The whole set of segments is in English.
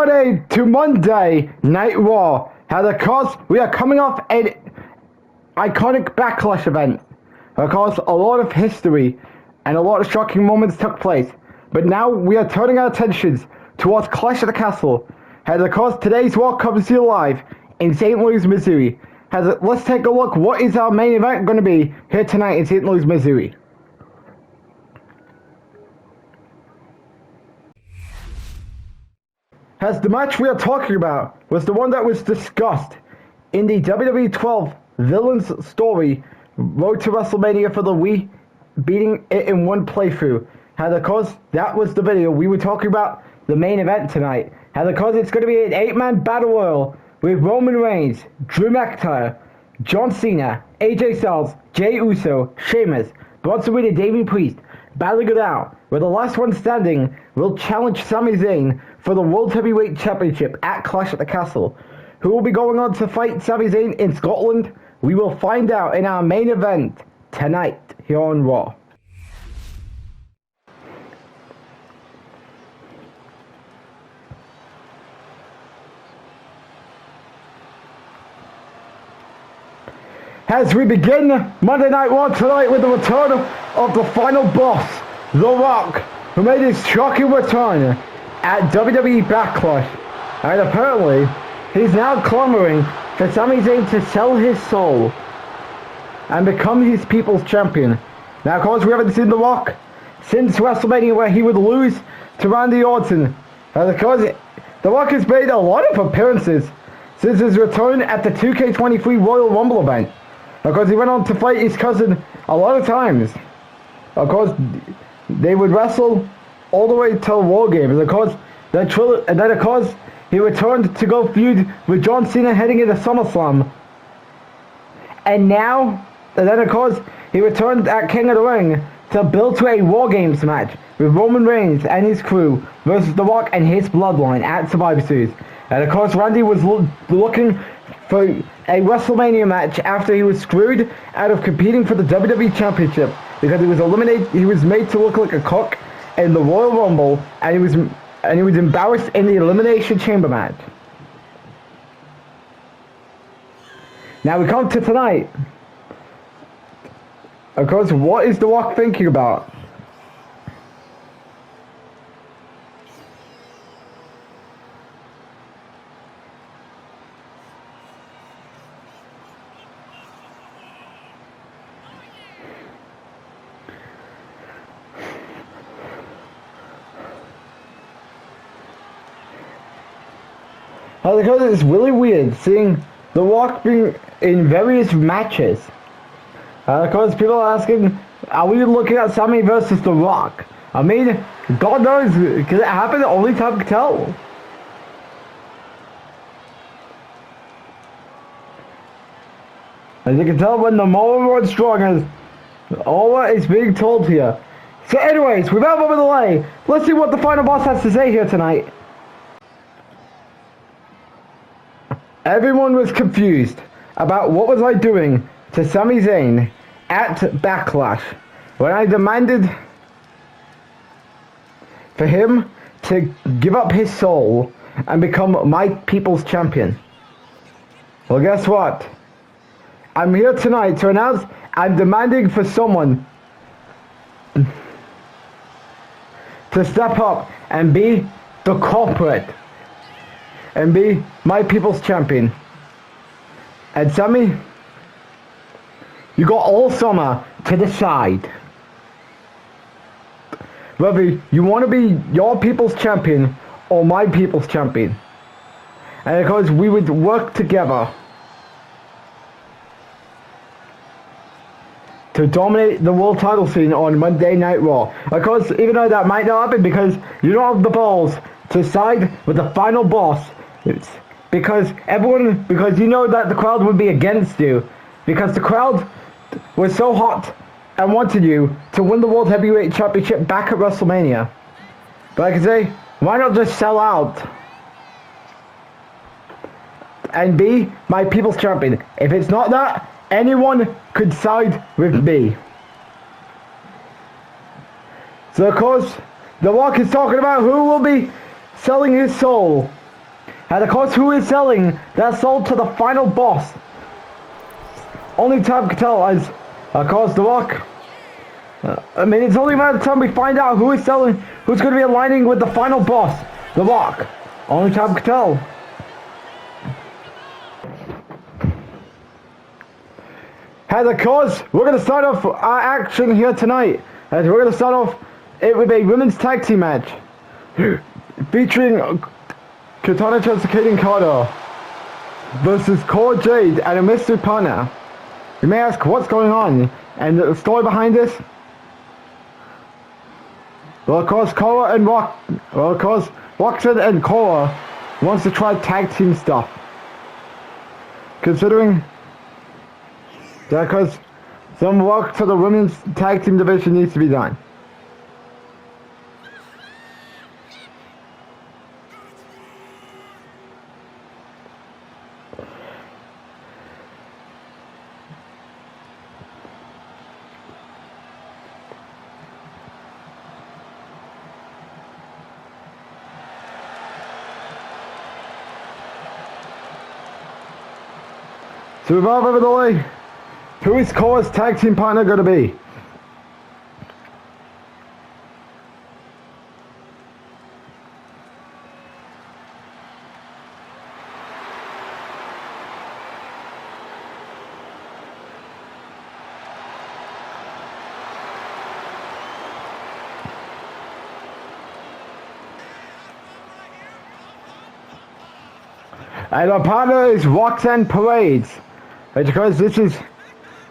Friday to Monday Night Raw. And of course, we are coming off an iconic Backlash event. Of course, a lot of history and a lot of shocking moments took place. But now we are turning our attentions towards Clash at the Castle. And of course, today's Raw comes to you live in St. Louis, Missouri. And let's take a look. What is our main event going to be here tonight in St. Louis, Missouri? As the match we are talking about was the one that was discussed in the WWE 12 Villains Story Road to WrestleMania for the Wii, beating it in one playthrough. And of course, that was the video we were talking about, the main event tonight. And of course, it's going to be an 8-man battle royal with Roman Reigns, Drew McIntyre, John Cena, AJ Styles, Jey Uso, Sheamus, Bronson Reed, and Damian Priest battling it out, where the last one standing will challenge Sami Zayn for the World Heavyweight Championship at Clash at the Castle. Who will be going on to fight Sami Zayn in Scotland? We will find out in our main event tonight here on Raw. As we begin Monday Night Raw tonight with the return of the final boss, The Rock, who made his shocking return at WWE Backlash. And apparently, he's now clamoring for Sami Zayn to sell his soul and become his people's champion. Now, of course, we haven't seen The Rock since WrestleMania, where he would lose to Randy Orton. And of course, The Rock has made a lot of appearances since his return at the 2K23 Royal Rumble event. Of course, he went on to fight his cousin a lot of times. Of course, they would wrestle all the way till War Games. Of course, then of course, he returned to go feud with John Cena heading into SummerSlam. And then of course, he returned at King of the Ring to build to a War Games match with Roman Reigns and his crew versus The Rock and his bloodline at Survivor Series. And of course, Randy was looking for a WrestleMania match after he was screwed out of competing for the WWE Championship because he was eliminated. He was made to look like a cook in the Royal Rumble, and he was embarrassed in the Elimination Chamber match. Now we come to tonight. Of course, what is The Rock thinking about? Because it's really weird seeing The Rock being in various matches. Of course, people are asking, are we looking at Sami versus The Rock? I mean, God knows, because it happened, only time can tell. As you can tell, when the more runs strong, all that is being told here. So anyways, without further delay, let's see what the final boss has to say here tonight. Everyone was confused about what was I doing to Sami Zayn at Backlash when I demanded for him to give up his soul and become my people's champion. Well, guess what? I'm here tonight to announce I'm demanding for someone to step up and be the culprit and be my people's champion. And Sami, you got all summer to decide whether you want to be your people's champion or my people's champion. And because we would work together to dominate the world title scene on Monday Night Raw. Of course, even though that might not happen because you don't have the balls to side with the final boss, it's because you know that the crowd would be against you, because the crowd was so hot and wanted you to win the World Heavyweight Championship back at WrestleMania. But like I say, why not just sell out and be my people's champion? If it's not that, anyone could side with me. So of course, The Rock is talking about who will be selling his soul And of course, who is selling? They're sold to the final boss. Only time can tell, as of course The Rock. I mean, it's only a matter of time we find out who is selling, who's going to be aligning with the final boss, The Rock. Only time can tell. And of course, we're going to start off our action here tonight. As we're going to start off it with a women's tag team match featuring Katana Chance Kaden Carter versus Cora Jade and a mystery partner. You may ask what's going on and the story behind this. Well, of course, Roxanne and Cora wants to try tag team stuff, considering that because some work to the women's tag team division needs to be done. So without further delay, who is Cora's tag team partner going to be? And our partner is Roxanne Parades. Because this is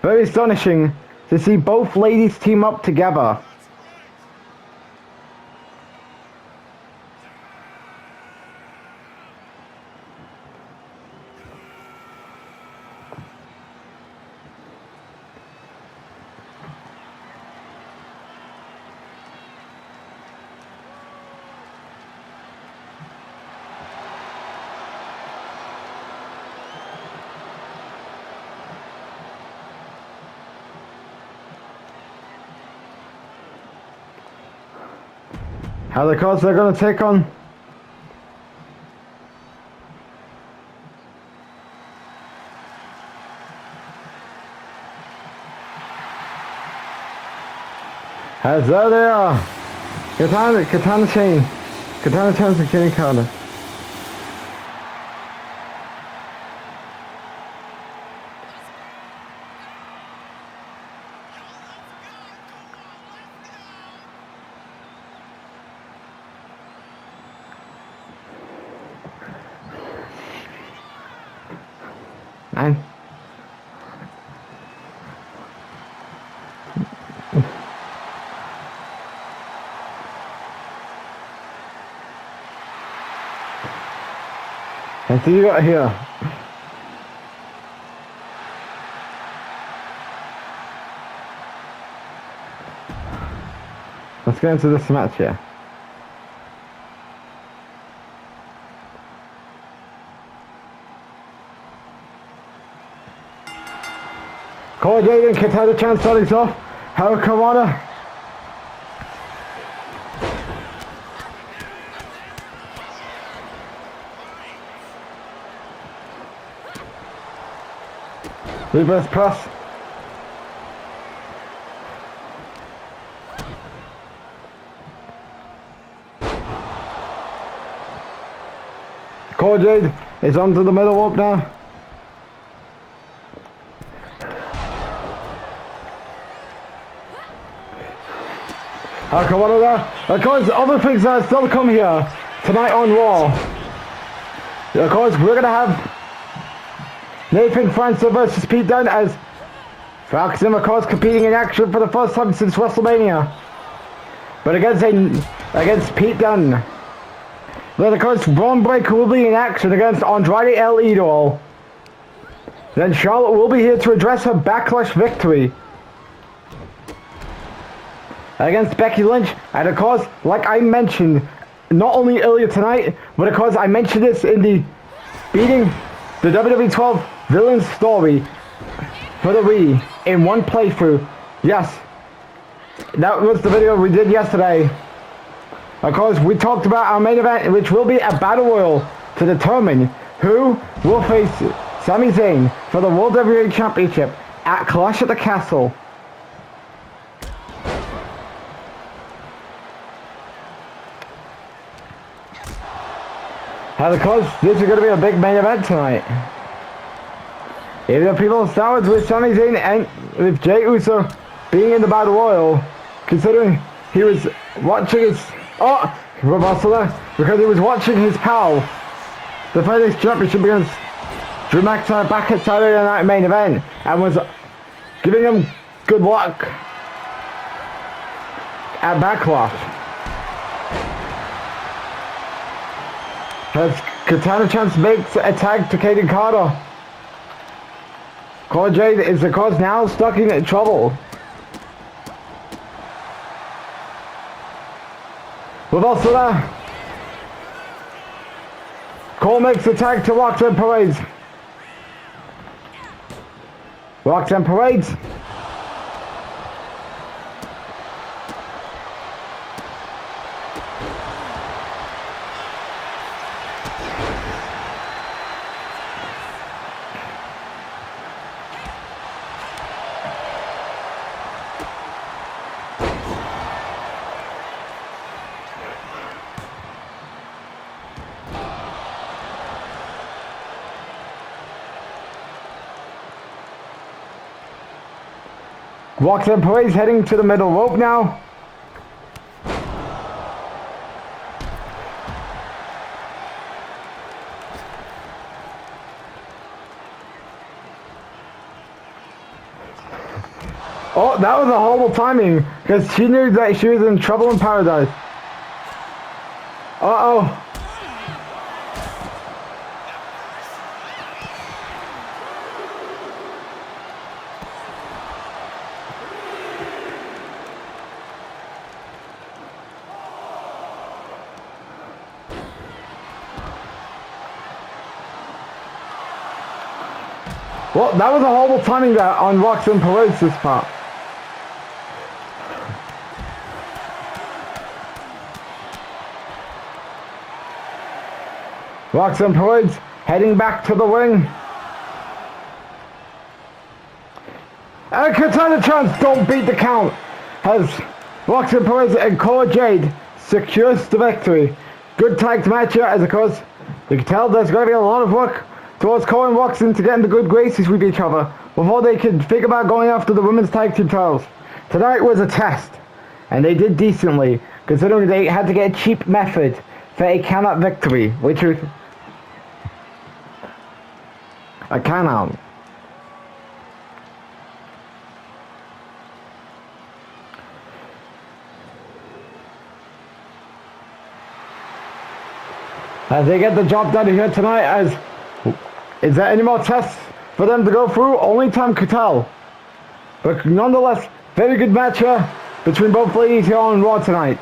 very astonishing to see both ladies team up together. How the cards they're going to take on as there they are. Katana Chance and Kenny Carter. And see you got here. Let's get into this match here. Cora Jade and Katana Chance starting off. Hurricanrana. Reverse press. Cora Jade is onto the middle rope now. Hurricanrana there. Of course, other things that still come here tonight on Raw. Of course, we're going to have Nathan Francis versus Pete Dunne, as Francis, of course, competing in action for the first time since WrestleMania. But against Pete Dunne. Then, of course, Braun Breaker will be in action against Andrade El Idol. Then Charlotte will be here to address her Backlash victory against Becky Lynch. And of course, like I mentioned, not only earlier tonight, but of course I mentioned this in the beating the WWE 12 villain story for the Wii in one playthrough. Yes, that was the video we did yesterday. Of course, we talked about our main event, which will be a Battle Royal to determine who will face Sami Zayn for the World WWE Championship at Clash at the Castle. And of course, this is going to be a big main event tonight. Even though people started with Sami Zayn and with Jey Uso being in the Battle Royal, considering he was watching his... Oh! Reversal there. Because he was watching his pal defend his championship against Drew McIntyre back at Saturday Night Main Event and was giving him good luck at Backlash. As Katana Chance makes a tag to Kaden Carter. Cora Jade is of course now stuck in trouble. Reversal there. Cole makes the tag to Roxanne Perez. Roxanne Perez. Roxanne Perez heading to the middle rope now. Oh, that was a horrible timing because she knew that she was in trouble in paradise. Uh-oh. Well, that was a horrible timing there on Roxanne Perez's part. Roxanne Perez heading back to the ring. And Katana Chance don't beat the count as Roxanne Perez and Cora Jade secures the victory. Good tag match here as of course you can tell there's going to be a lot of work towards Cole and Roxanne to get into good graces with each other before they can think about going after the women's tag team titles. Tonight was a test, and they did decently, considering they had to get a cheap method for a count-out victory, which was a count-out. As they get the job done here tonight, as is there any more tests for them to go through? Only time could tell. But nonetheless, very good match here between both ladies here on Raw tonight.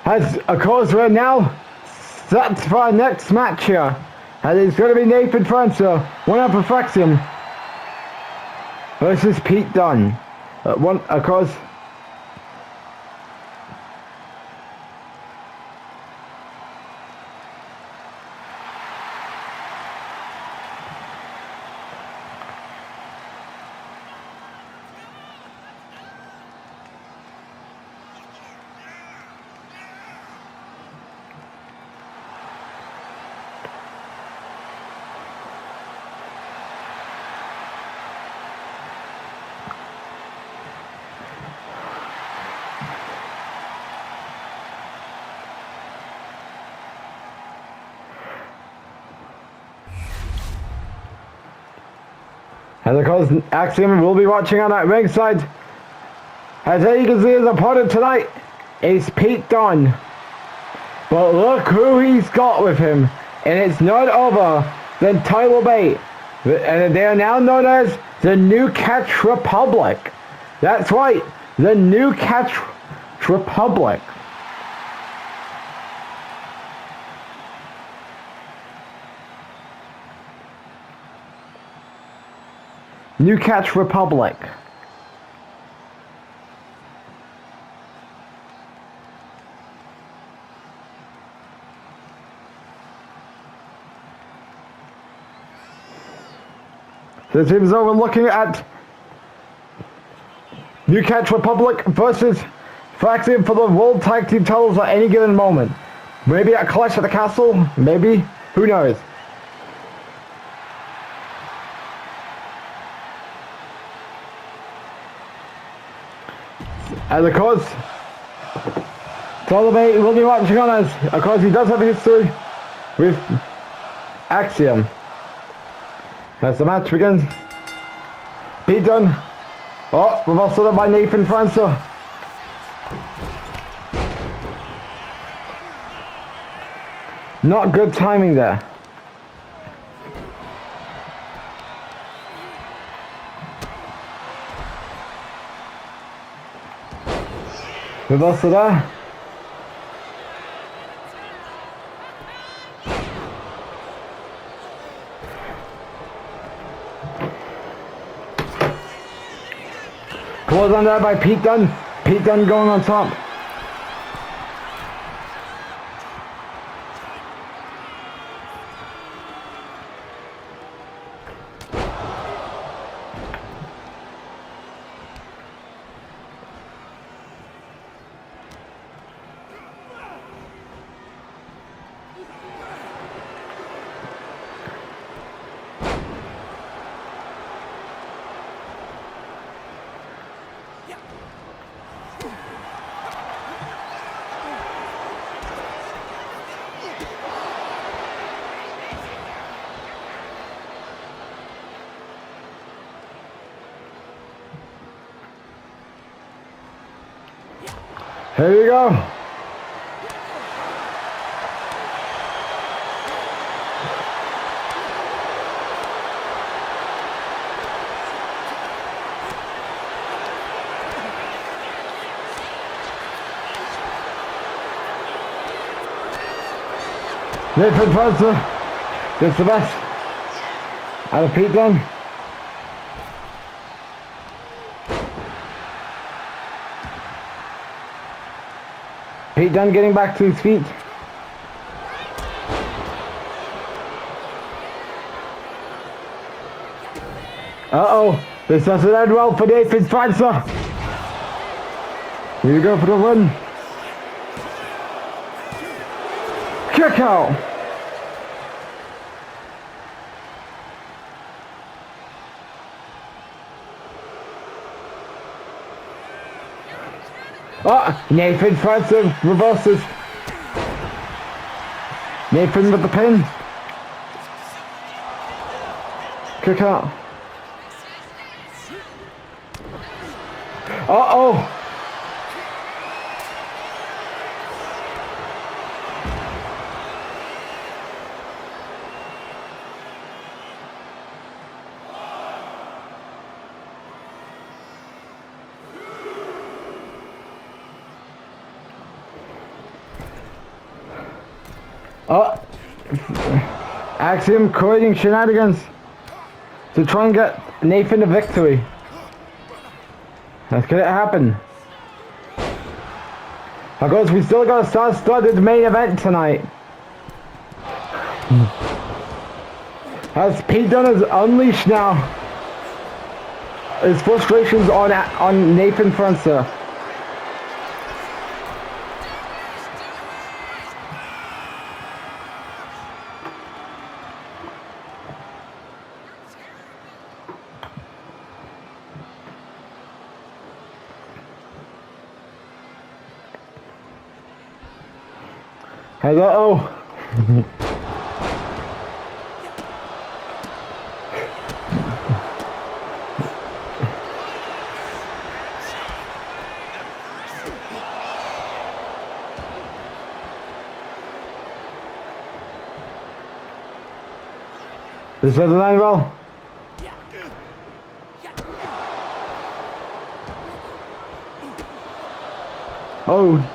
As of course we're now set for our next match here. And it's going to be Nathan Francis, one up of Faction, versus Pete Dunne. One, of course. And of course, Axiom will be watching on that ringside. As you can see, his opponent tonight is Pete Dunne. But look who he's got with him. And it's none other than Tyler Bate. And they are now known as the New Catch Republic. That's right, the New Catch Republic. New Catch Republic. So it seems though we're looking at New Catch Republic versus Faxion for the World Tag Team titles at any given moment. Maybe at Clash at the Castle, maybe, who knows. And of course, Tolomei will be watching on us. Of course, he does have a history with Axiom. As the match begins, Pete Dunne. Oh, we've also done by Nathan Francis. Not good timing there. We've also there. Close on there by Pete Dunne. Pete Dunne going on top. Here you go. Nathan Francis gets the best out of Pete Dunne. Pete Dunne getting back to his feet. Uh-oh, this doesn't end well for Nathan Francis. Here you go for the win. Kick out. Oh, Nathan Francis reverses. Nathan with the pin. Kick out. Uh-oh. Axiom creating shenanigans to try and get Nathan a victory. Let's get it happen. Of course, we still got a star-studded main event tonight. As Pete Dunne has unleashed now his frustrations on Nathan Francis. Hello. This doesn't end well. Oh.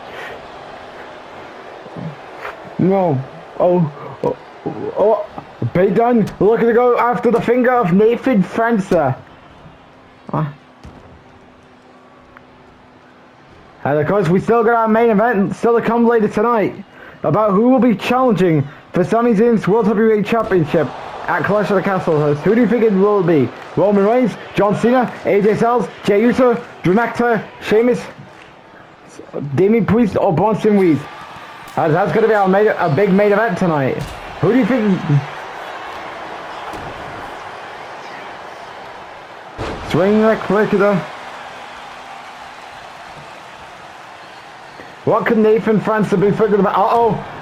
No. Oh. Pete Dunne looking to go after the finger of Nathan Francis. And of course, we still got our main event still to come later tonight about who will be challenging for Sami Zayn's World Heavyweight Championship at Clash of the Castle. Who do you think it will be? Roman Reigns, John Cena, AJ Styles, Jey Uso, Drew McIntyre, Sheamus, Damian Priest, or Bronson Reed? That's going to be a big main event tonight. Who do you think? Swing like cricketer. What could Nathan Francis be thinking about? Uh-oh.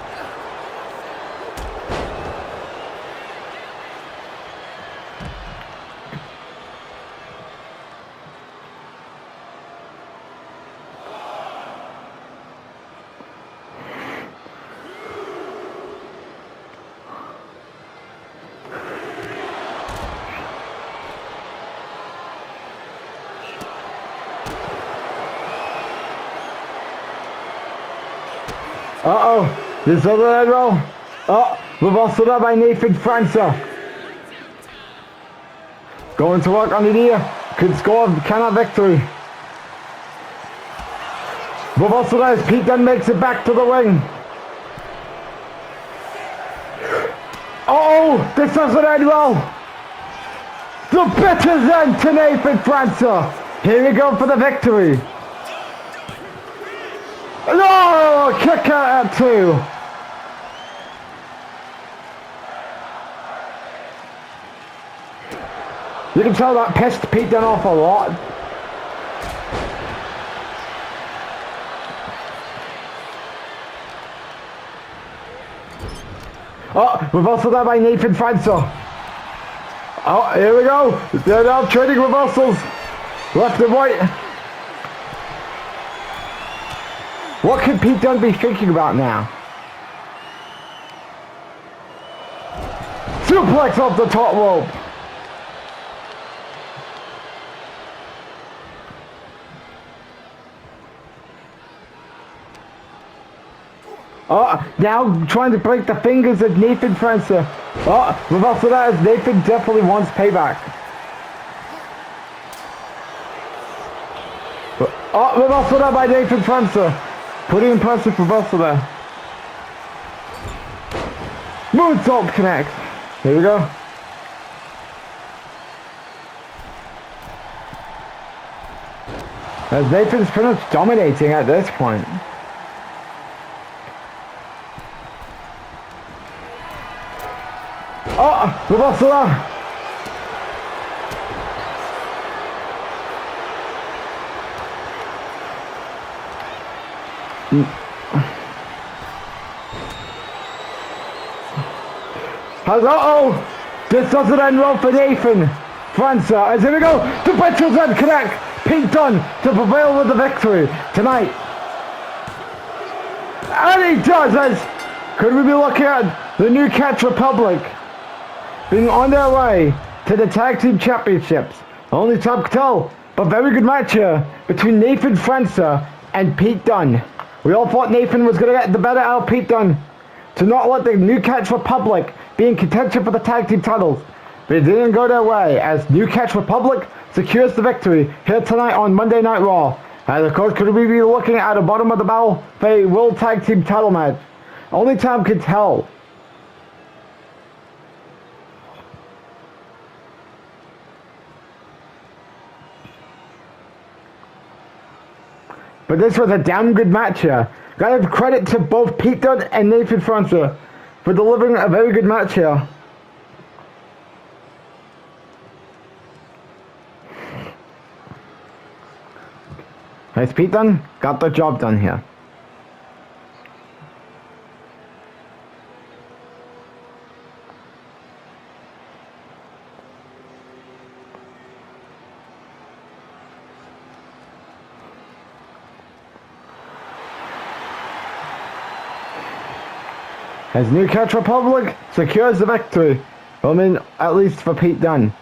Uh-oh, this other head roll. Oh, reversal there by Nathan Francis. Going to work on the ear. Could score cannot victory. Reversal there as Pete Dunne makes it back to the ring. Oh, this doesn't end well. The bitter end to Nathan Francis. Here we go for the victory. No! Kick out at 2. You can tell that pissed Pete Dunne off a lot. Oh, reversal there by Nathan Francis. Oh, here we go. They're now trading reversals. Left and right. What could Pete Dunne be thinking about now? Suplex off the top rope. Oh, now trying to break the fingers of Nathan Francis. Oh, reversal that as Nathan definitely wants payback. Oh, reversal that by Nathan Francis. Pretty impressive reversal there. Moonsault connect. Here we go. As Nathan's pretty much dominating at this point. Oh, reversal there. Uh-oh! This doesn't end well for Nathan Francis. As here we go, the Betrayals End connect. Pete Dunne to prevail with the victory tonight. And he does as could we be looking at the New Catch Republic being on their way to the Tag Team Championships. Only time to tell, but very good match here between Nathan Francis and Pete Dunne. We all thought Nathan was going to get the better out of Pete Dunne to not let the New Catch Republic be in contention for the tag team titles. But it didn't go their way as New Catch Republic secures the victory here tonight on Monday Night Raw. And of course, could we be looking at the bottom of the barrel for a World Tag Team title match? Only time can tell. But this was a damn good match here. Gotta give credit to both Pete Dunne and Nathan Francis for delivering a very good match here. Nice, Pete Dunne got the job done here. As New Catch Republic secures the victory. I mean, at least for Pete Dunne.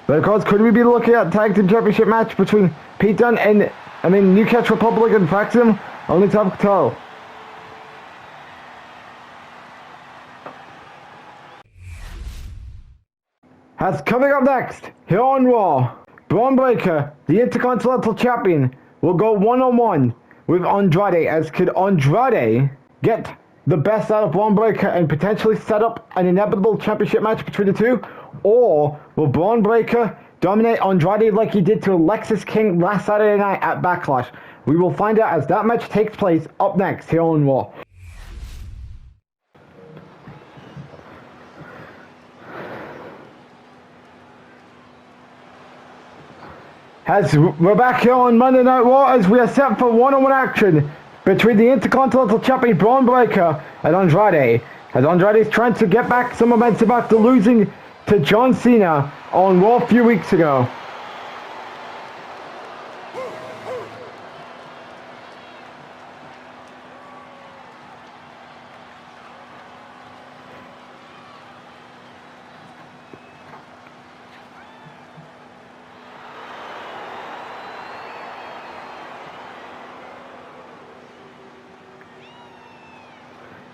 But of course, could we be looking at Tag Team Championship match between Pete Dunne and, New Catch Republic and Faxium? Only time to tell. That's coming up next, here on Raw. Braun Breaker, the Intercontinental Champion, will go one-on-one with Andrade, as could Andrade get the best out of Braun Breaker and potentially set up an inevitable championship match between the two, or will Braun Breaker dominate Andrade like he did to Alexis King last Saturday night at Backlash? We will find out as that match takes place up next here on Raw. As we're back here on Monday Night Raw, as we are set for one-on-one action between the Intercontinental Champion Braun Breaker and Andrade. As Andrade is trying to get back some momentum after losing to John Cena on Raw a few weeks ago.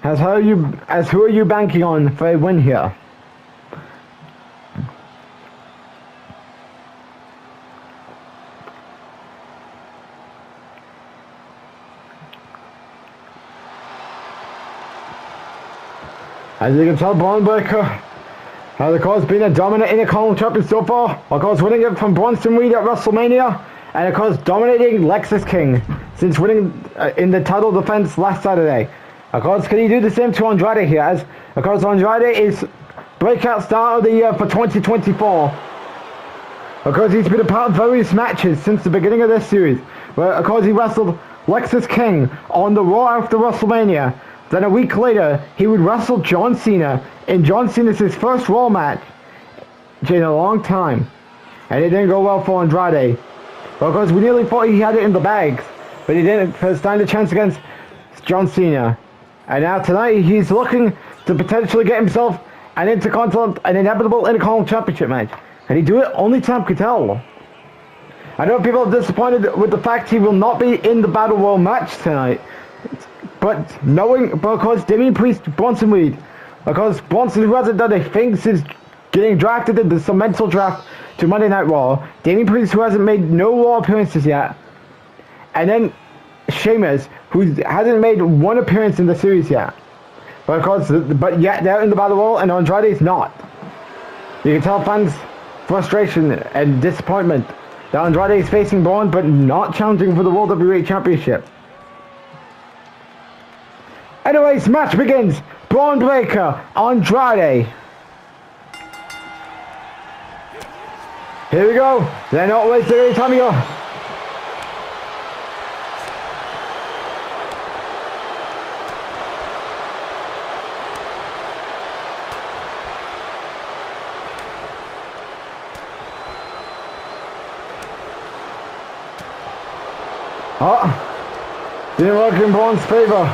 Who are you banking on for a win here? As you can tell, Braun Breaker has of course been a dominant Intercontinental Champion so far, of course winning it from Bronson Reed at WrestleMania, and of course dominating Lexis King since winning in the title defense last Saturday. Of course, can he do the same to Andrade here? As, of course, Andrade is breakout star of the year for 2024. Of course, he's been a part of various matches since the beginning of this series, where, of course, he wrestled Lexis King on the Raw after WrestleMania. Then a week later, he would wrestle John Cena in John Cena's first Raw match in a long time. And it didn't go well for Andrade. But, of course, we nearly thought he had it in the bags, but he didn't stand a chance against John Cena. And now tonight, he's looking to potentially get himself an inevitable Intercontinental Championship match. Can he do it? Only time could tell. I know people are disappointed with the fact he will not be in the Battle Royal match tonight. But of course, Damian Priest, Bronson Reed, of course, Bronson, who hasn't done a thing since getting drafted in the mental draft to Monday Night Raw. Damian Priest, who hasn't made no Raw appearances yet. And then Sheamus, who hasn't made one appearance in the series yet. But of course, yet they're in the Battle Royal and Andrade's not. You can tell fans' frustration and disappointment that Andrade is facing Braun but not challenging for the World WWE Championship. Anyways, match begins. Braun Breaker, Andrade. Here we go. They're not wasting any time here. Didn't work in Braun's favor.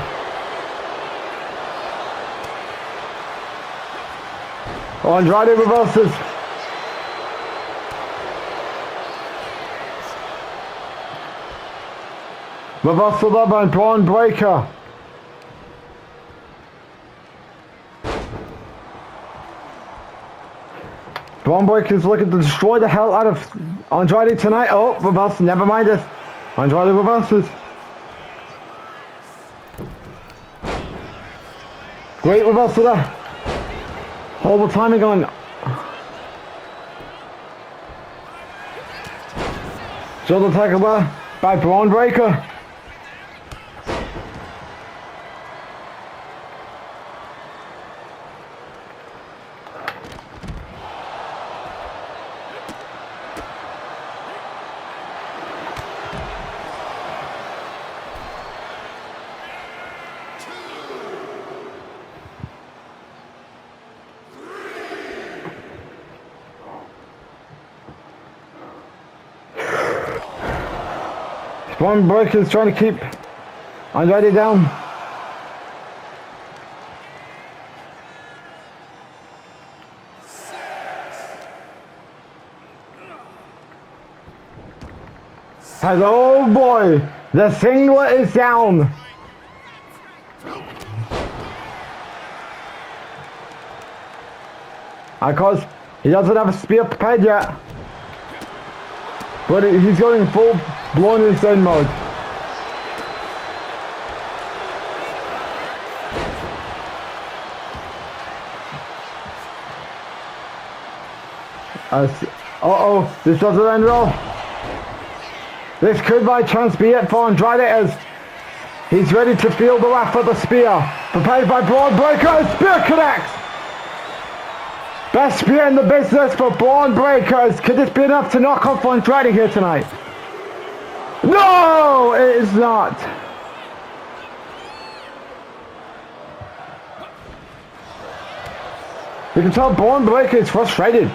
Andrade reverses. Reversal up by Braun Breaker. Braun Breaker is looking to destroy the hell out of Andrade tonight. Oh, reverse. Never mind this. Andrade reverses. Great reversal there. Horrible timing on. Shoulder tackle there by Braun Breaker. Braun Breaker is trying to keep Andrade down. Oh boy, the singlet is down. Of course, he doesn't have a spear prepared yet. But he's going full blown insane mode. Uh-oh, this doesn't end well. This could by chance be it for Andrade as he's ready to feel the wrath of the spear. Prepared by Braun Breaker, spear connects. Best spear in the business for Braun Breakers. Could this be enough to knock off Andrade here tonight? No, it is not. You can tell Braun Breaker is frustrated.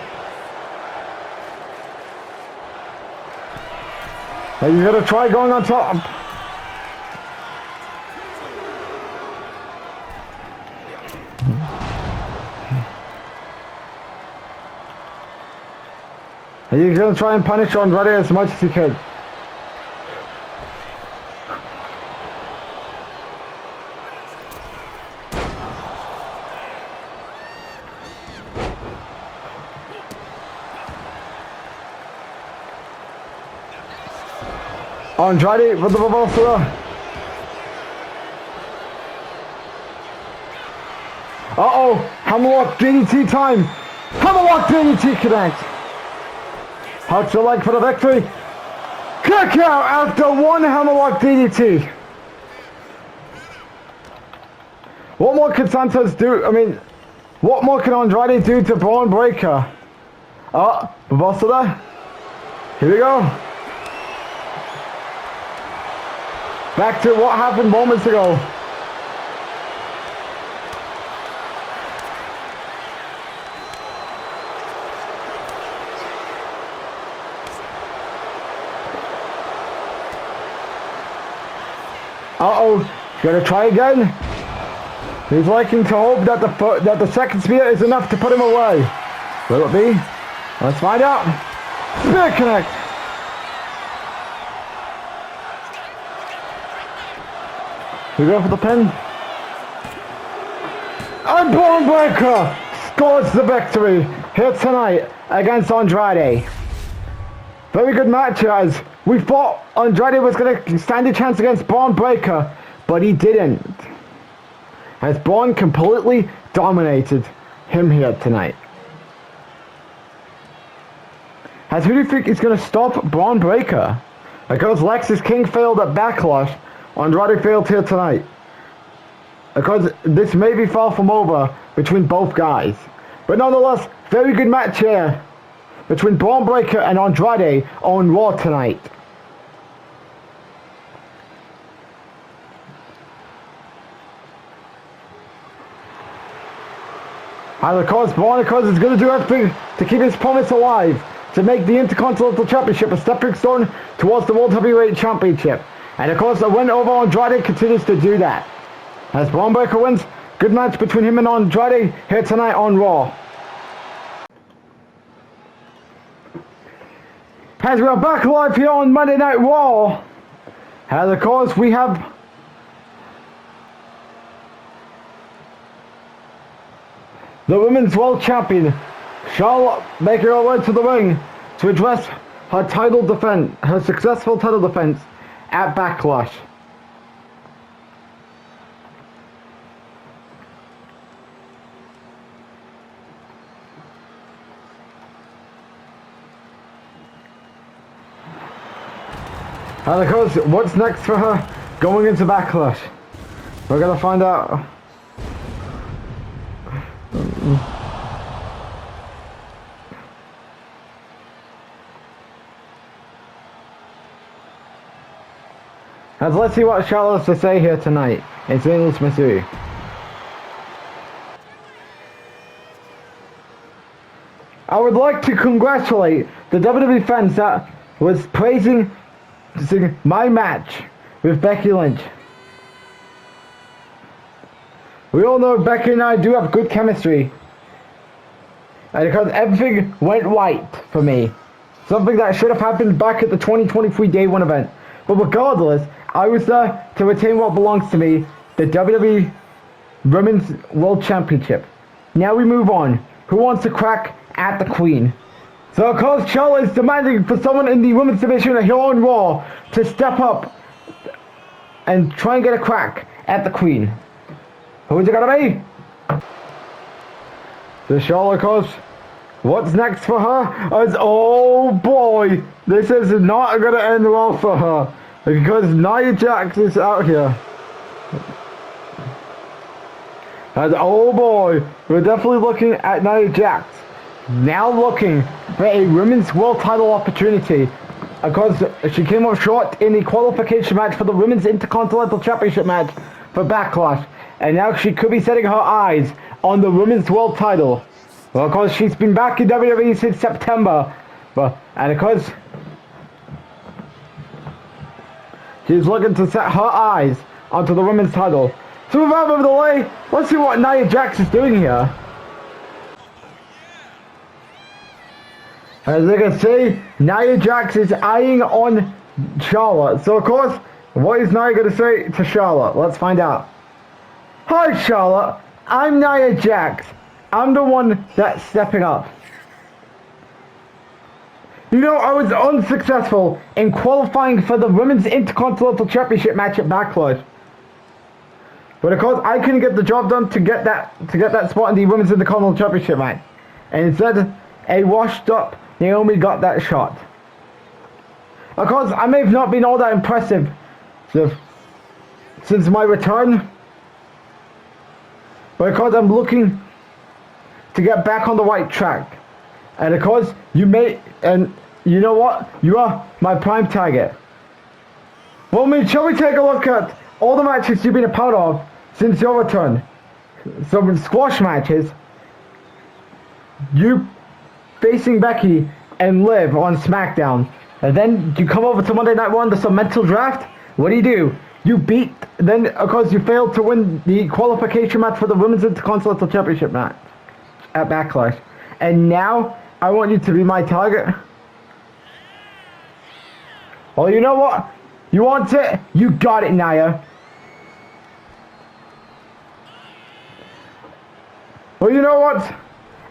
And you're gonna try going on top. And you're gonna try and punish Andrade as much as you can. Andrade with the reversal. Uh-oh, hammerlock DDT time. Hammerlock DDT connect. How'd you like for the victory? Kick out after one hammerlock DDT. What more can Santos do? I mean, what more can Andrade do to Braun Breaker? Reversal there. Here we go. Back to what happened moments ago. Uh-oh, gonna try again. He's liking to hope that the second spear is enough to put him away. Will it be? Let's find out. Spear connect. We go for the pin. And Braun Breaker scores the victory here tonight against Andrade. Very good match as we thought Andrade was going to stand a chance against Braun Breaker, but he didn't. As Braun completely dominated him here tonight. As who do you think is going to stop Braun Breaker? Because Lexis King failed at Backlash, Andrade failed here tonight. Because this may be far from over between both guys. But nonetheless, very good match here between Braun Breaker and Andrade on Raw tonight. And of course, Braun is going to do everything to keep his promise alive, to make the Intercontinental Championship a stepping stone towards the World Heavyweight Championship. And of course, the win over Andrade continues to do that. As Braun Breaker wins, good match between him and Andrade here tonight on Raw. As we are back live here on Monday Night Raw, and of course we have the Women's World Champion, Charlotte, making her way to the ring to address her title defense, her successful title defense at Backlash. And of course, what's next for her going into Backlash? We're gonna find out. And let's see what Charlotte has to say here tonight in St. Louis, Missouri. I would like to congratulate the WWE fans that was praising my match with Becky Lynch. We all know Becky and I do have good chemistry. And because everything went right for me. Something that should have happened back at the 2023 Day 1 event. But regardless, I was there to retain what belongs to me, the WWE Women's World Championship. Now we move on. Who wants to crack at the Queen? So of course Charlotte is demanding for someone in the women's division here on Raw to step up and try and get a crack at the Queen. Who's it gonna be? So Charlotte, of course, what's next for her? As, oh boy, this is not gonna end well for her because Nia Jax is out here. As, oh boy, we're definitely looking at Nia Jax now looking for a women's world title opportunity. Of course, she came up short in the qualification match for the Women's Intercontinental Championship match for Backlash. And now she could be setting her eyes on the Women's World title. Well, of course, she's been back in WWE since September. And of course, she's looking to set her eyes onto the Women's title. So without further delay, let's see what Nia Jax is doing here. As you can see, Nia Jax is eyeing on Charlotte. So of course, what is Nia going to say to Charlotte? Let's find out. Hi Charlotte, I'm Nia Jax. I'm the one that's stepping up. You know, I was unsuccessful in qualifying for the Women's Intercontinental Championship match at Backlash. But of course, I couldn't get the job done to get that spot in the Women's Intercontinental Championship match. And instead, a washed up Naomi got that shot. Of course, I may have not been all that impressive since my return. But of course, I'm looking to get back on the right track. And of course, you know what? You are my prime target. Well, shall we take a look at all the matches you've been a part of since your return? Some squash matches. You facing Becky and Liv on SmackDown. And then you come over to Monday Night Raw, there's some mental draft. What do? You beat, then of course you failed to win the qualification match for the Women's Intercontinental Championship match at Backlash. And now, I want you to be my target. Well, you know what? You want it? You got it, Nia. Well, you know what?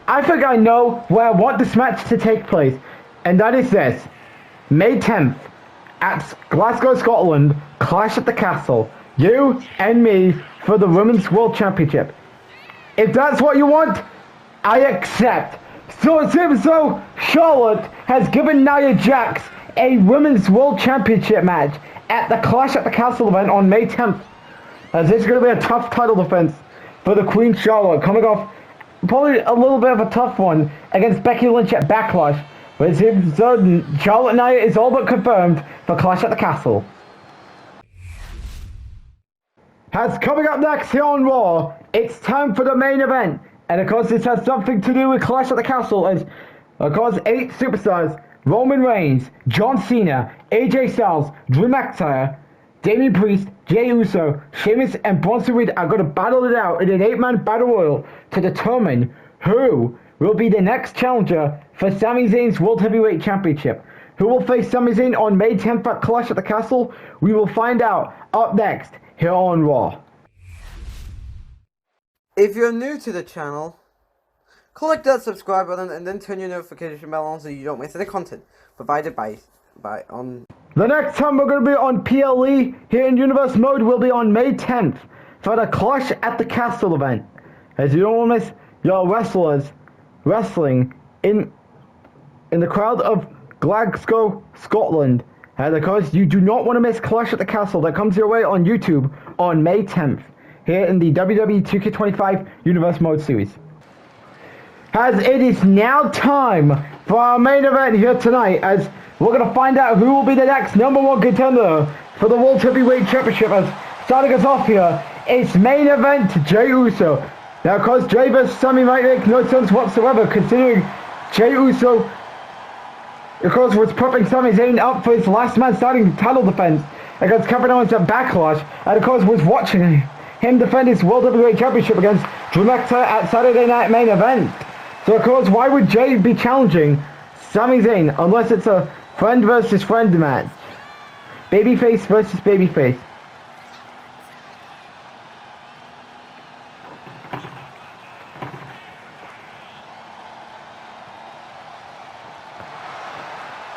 I think I know where I want this match to take place. And that is this. May 10th at Glasgow, Scotland, Clash at the Castle. You and me for the Women's World Championship. If that's what you want, I accept. So it seems though Charlotte has given Nia Jax a Women's World Championship match at the Clash at the Castle event on May 10th. As this is going to be a tough title defense for the Queen Charlotte, coming off probably a little bit of a tough one against Becky Lynch at Backlash. But it seems so Charlotte Nia is all but confirmed for Clash at the Castle. As coming up next here on Raw, it's time for the main event. And of course this has something to do with Clash at the Castle as, of course, 8 superstars, Roman Reigns, John Cena, AJ Styles, Drew McIntyre, Damian Priest, Jey Uso, Sheamus and Bronson Reed are going to battle it out in an 8-man battle royal to determine who will be the next challenger for Sami Zayn's World Heavyweight Championship. Who will face Sami Zayn on May 10th at Clash at the Castle? We will find out up next here on Raw. If you're new to the channel, click that subscribe button and then turn your notification bell on so you don't miss any content provided by The next time we're going to be on PLE here in Universe Mode will be on May 10th for the Clash at the Castle event. As you don't want to miss your wrestlers wrestling in the crowd of Glasgow, Scotland. And of course, you do not want to miss Clash at the Castle that comes your way on YouTube on May 10th here in the WWE 2K25 Universe Mode series. As it is now time for our main event here tonight, as we're going to find out who will be the next #1 contender for the World Heavyweight Championship. As starting us off here, it's main event Jey Uso. Now, of course, Jey vs. Sami might make no sense whatsoever, considering Jey Uso, of course, was prepping Sami Zayn up for his last man standing title defense against Kevin Owens at Backlash, and of course was watching him defend his World Heavyweight Championship against Drew McIntyre at Saturday Night Main Event. So of course, why would Jey be challenging Sami Zayn unless it's a friend versus friend match? Babyface versus babyface.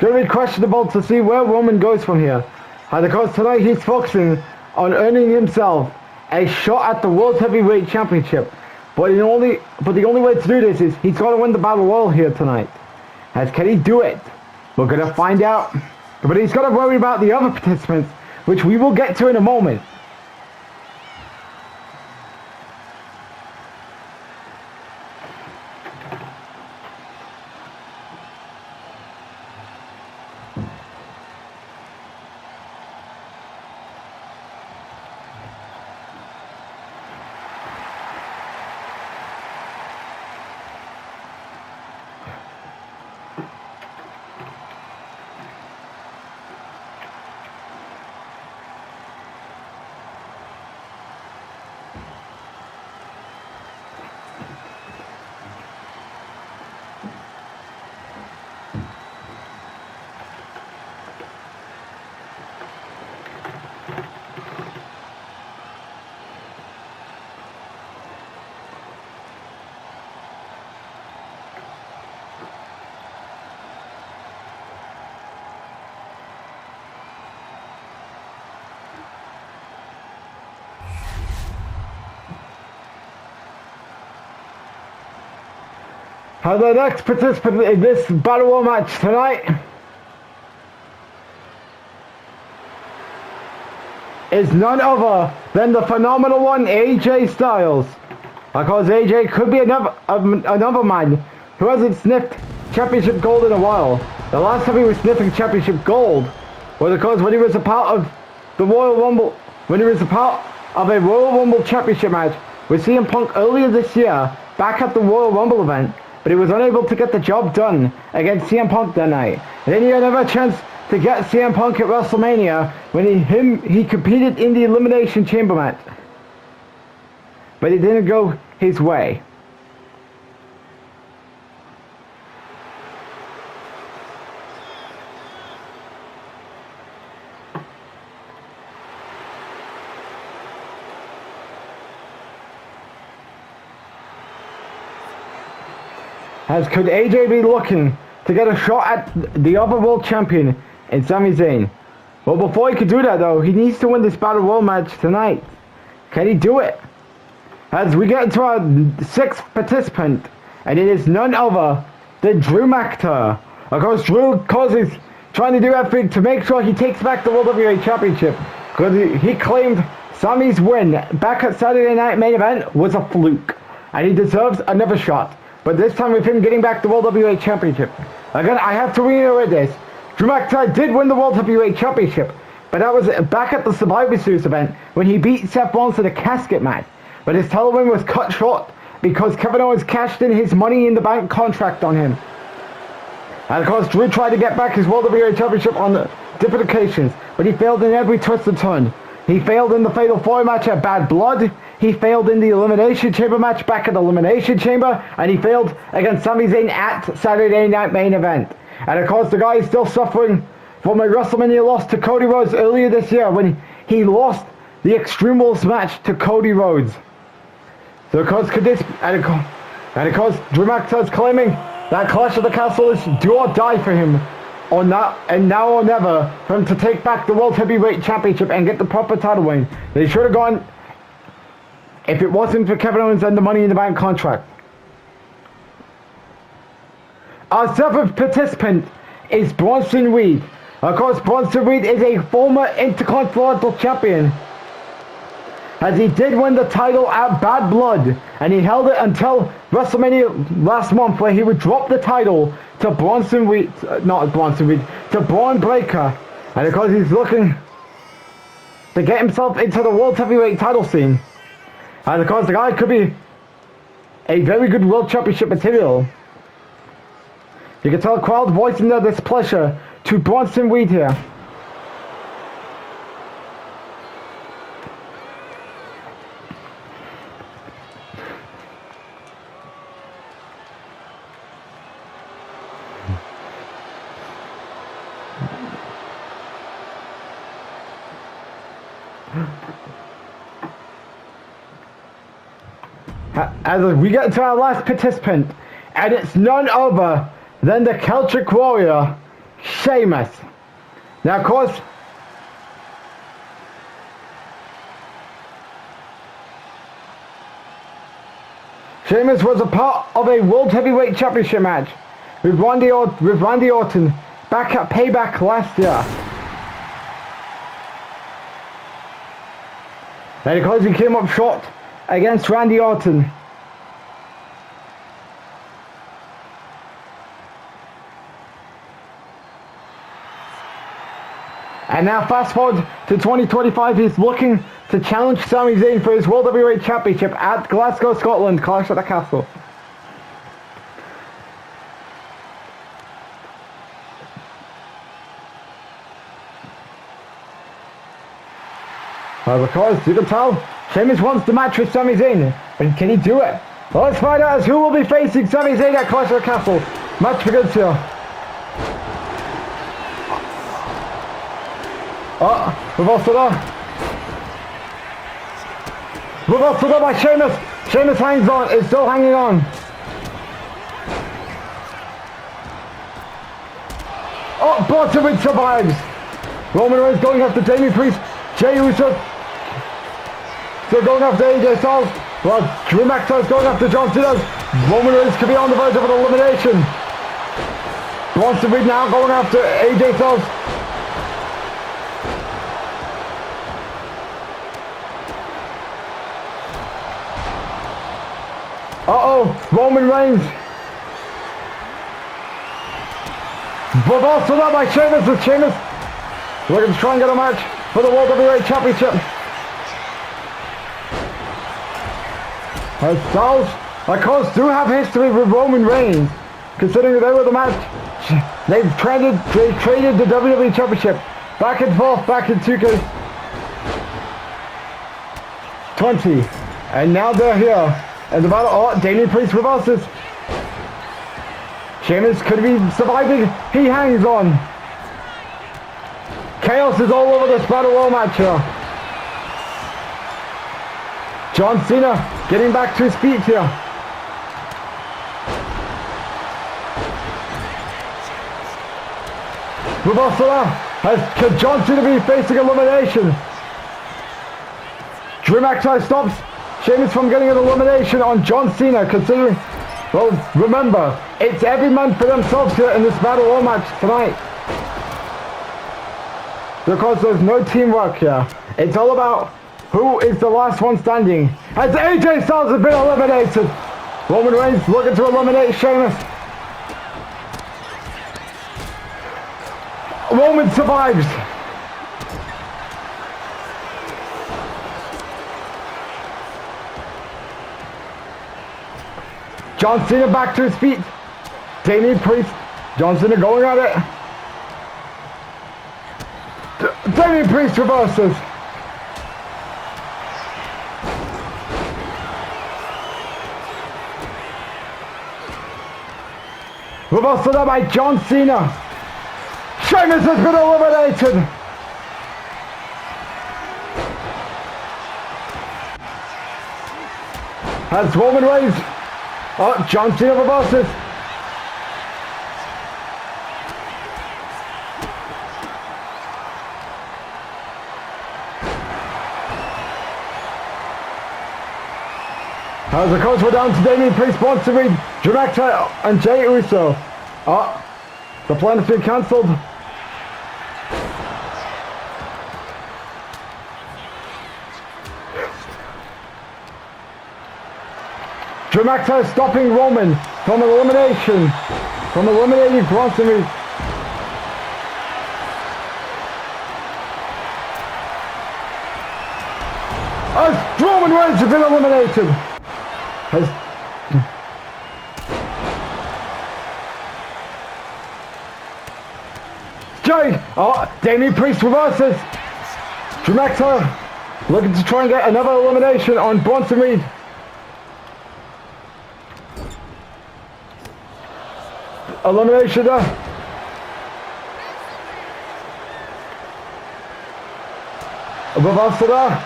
going to be questionable to see where Roman goes from here. And of course tonight he's focusing on earning himself a shot at the World Heavyweight Championship. But the only way to do this is he's got to win the Battle Royal here tonight. As can he do it? We're going to find out. But he's got to worry about the other participants, which we will get to in a moment. The next participant in this Battle Royal match tonight is none other than the phenomenal one, AJ Styles. Because AJ could be another man who hasn't sniffed championship gold in a while. The last time he was sniffing championship gold was because when he was a part of the Royal Rumble, when he was a part of a Royal Rumble championship match with CM Punk earlier this year, back at the Royal Rumble event. But he was unable to get the job done against CM Punk that night. And then he had another chance to get CM Punk at WrestleMania when he competed in the Elimination Chamber match. But it didn't go his way. As could AJ be looking to get a shot at the other world champion in Sami Zayn. Well, before he could do that though, he needs to win this Battle Royal match tonight. Can he do it? As we get into our sixth participant, and it is none other than Drew McIntyre. Of course, Drew is trying to do everything to make sure he takes back the World WWE Championship. Because he claimed Sami's win back at Saturday Night Main Event was a fluke. And he deserves another shot. But this time with him getting back the World WWE Championship. Again, I have to reiterate this. Drew McIntyre did win the World Heavyweight Championship. But that was back at the Survivor Series event when he beat Seth Rollins in a casket match. But his title win was cut short because Kevin Owens cashed in his Money in the Bank contract on him. And of course, Drew tried to get back his World WWE Championship on different occasions. But he failed in every twist and turn. He failed in the Fatal 4 match at Bad Blood. He failed in the Elimination Chamber match back at the Elimination Chamber. And he failed against Sami Zayn at Saturday Night Main Event. And of course, the guy is still suffering from a WrestleMania loss to Cody Rhodes earlier this year when he lost the Extreme Rules match to Cody Rhodes. So of course, Drew McIntyre is claiming that Clash of the Castle is do or die for him. Or not, and now or never for him to take back the World Heavyweight Championship and get the proper title win. They should have gone if it wasn't for Kevin Owens and the Money in the Bank contract. Our seventh participant is Bronson Reed. Of course, Bronson Reed is a former Intercontinental Champion, as he did win the title at Bad Blood, and he held it until WrestleMania last month, where he would drop the title to to Braun Breaker. And of course, he's looking to get himself into the World Heavyweight title scene. And of course, the guy could be a very good World Championship material. You can tell the crowd voicing their displeasure to Bronson Reed here. As we get to our last participant, and it's none other than the Celtic Warrior, Sheamus. Now, of course, Sheamus was a part of a World Heavyweight Championship match with Randy Orton back at Payback last year. And of course he came up short against Randy Orton. And now fast forward to 2025, he's looking to challenge Sami Zayn for his World Heavyweight Championship at Glasgow, Scotland, Clash at the Castle. Because you can tell, Sheamus wants the match with Sami Zayn, but can he do it? Well, let's find out as who will be facing Sami Zayn at Clash at the Castle. Match begins here. Reversal by Sheamus. Sheamus hangs on, is still hanging on. Oh, Bottom survives. Roman Reigns going after Damian Priest. Jey Uso still going after AJ Styles. Well, Drew McIntyre's going after John Cena. Roman Reigns could be on the verge of an elimination. Bronson Reed now going after AJ Styles. Roman Reigns. Reversal by Sheamus with Sheamus looking to try and get a match for the World Heavyweight Championship. Styles, of course, do have history with Roman Reigns, considering that they were the match. They traded the WWE Championship back and forth back in 2K20, and now they're here. And the battle, Damian Priest reverses. Sheamus could be surviving. He hangs on. Chaos is all over this battle royal match here. John Cena getting back to his feet here. Reversal. Could John Cena be facing elimination? Drew McIntyre stops Sheamus from getting an elimination on John Cena, considering, well, remember, it's every man for themselves here in this battle royal match tonight. Because there's no teamwork here. It's all about who is the last one standing. As AJ Styles has been eliminated. Roman Reigns looking to eliminate Sheamus. Roman survives. John Cena back to his feet. Damian Priest. John Cena going at it. Damian Priest reverses. Reversal there by John Cena. Sheamus has been eliminated. Has Roman Reigns. John Cena reverses. As the coach we're down to Damian Priest, Bronson Reed, Drew McIntyre, and Jey Uso. The plan has been cancelled. Drew McIntyre stopping Roman from elimination, from eliminating Bronson Reed. As Roman Reigns has been eliminated. Damian Priest reverses. Drew McIntyre looking to try and get another elimination on Bronson Reed. Elimination there. Reversal there.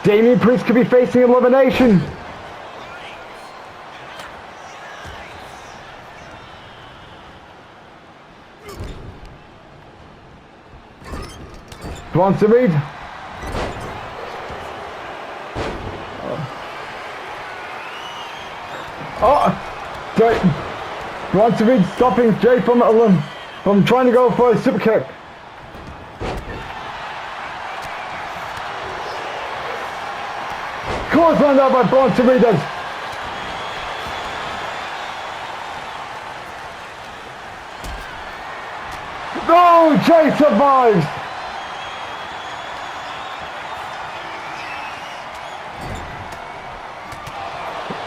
Damian Priest could be facing elimination. Bronson Reed. Bronson Reed stopping Jay from trying to go for a super kick. Clothesline out by Bronson Reed. No, Jay survives.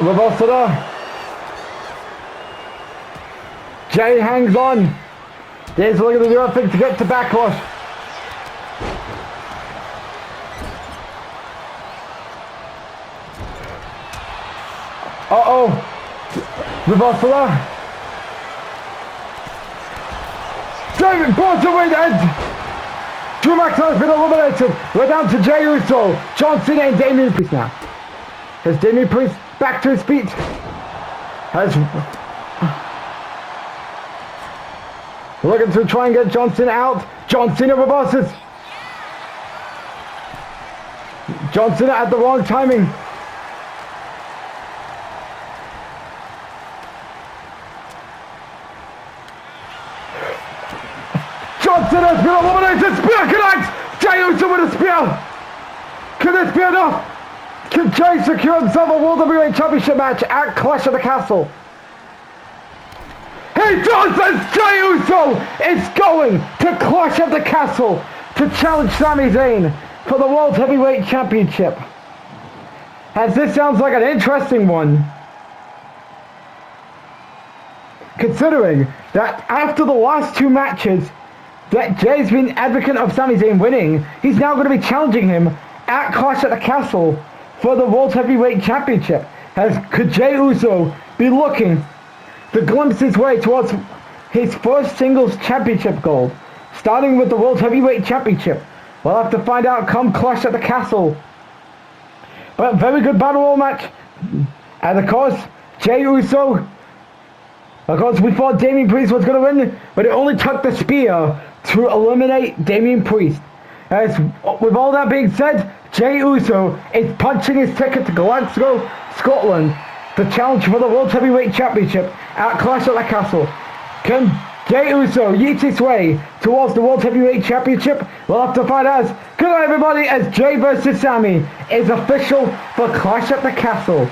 Reversal. Jay hangs on. Jay's looking to do everything to get to backlash. Uh-oh. Reversal. David Bronson Reed and Drew McIntyre has been eliminated. We're down to Jey Uso, John Cena and Damian Priest now. Has Damian Priest back to his feet? Looking to try and get John Cena out. John Cena reverses. John Cena at the wrong timing. John Cena has been eliminated. Spear connects. Jey Uso with a spear. Can this be enough? Can Jay secure himself a World WWE Championship match at Clash of the Castle? He does this! Jey Uso is going to Clash of the Castle to challenge Sami Zayn for the World Heavyweight Championship. As this sounds like an interesting one, considering that after the last two matches that Jay's been advocate of Sami Zayn winning, he's now going to be challenging him at Clash at the Castle for the World Heavyweight Championship. As could Jey Uso be looking to glimpse his way towards his first singles championship goal, starting with the World Heavyweight Championship? We'll have to find out come Clash at the Castle. But very good battle royal match. And of course, Jey Uso, of course we thought Damian Priest was going to win, but it only took the spear to eliminate Damian Priest. As with all that being said, Jey Uso is punching his ticket to Glasgow, Scotland, to challenge for the World Heavyweight Championship at Clash at the Castle. Can Jey Uso yeet his way towards the World Heavyweight Championship? We'll have to find out. Good night everybody, as Jay versus Sami is official for Clash at the Castle.